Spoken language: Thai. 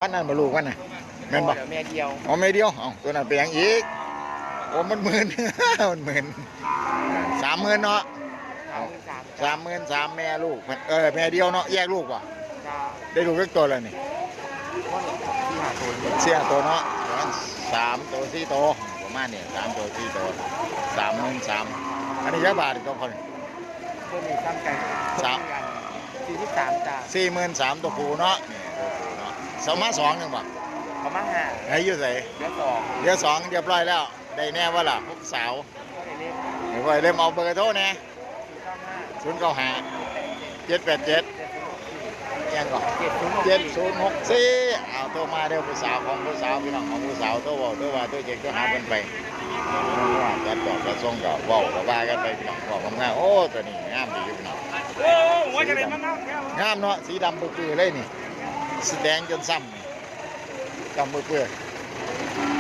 วันนั้นมาลูกวันน่ะแม่นบ่เดี๋ยวแม่เดียวอ๋อแม่เดียวอ๋อตัวนั้นไปยังอีกโอ้มันหมื่น มันหมื่น30,000เนาะ33,000แม่ลูกแม่เดียวเนาะแยกลูกป่ะจ้าได้ลูกเล็กตัวเลยนี่ที่หาตัวเสี่ยตัวเนาะประมาณ3ตัว4ตัวประมาณนี้3ตัว4ตัว33,000อันนี้ยักบาทตัวคนตัวนี้ซ้ำกัน43จ้า43,000ตัวผู้เนาะนี่ตัวผู้เนาะสมา2นึงป่ะประมาณ5ให้อยู่ไสเดี๋ยว2เดี๋ยว2เรียบร้อยแล้วได้แน่ว่าล่ะพวกสาวเดี๋ยวเริ่มเอาเบอร์โทรแน่095 787ยังก่อน7064เอาตัวมาเดี๋ยวผู้สาวของผู้สาวพี่น้องของผู้สาวตัวเว้าตัวว่าตัวเจ๊กตัวหาเพิ่นไปจัดดอกกระทรงก็เว้าก็ว่ากันไปพี่น้องบอกงามโอ้ตัวนี้งามดีพี่น้องโอ้หัวจะเป็นงามเนาะสีดำเปื้อๆเลยนี่สีแดงจนซ้ำดำเปื้อๆ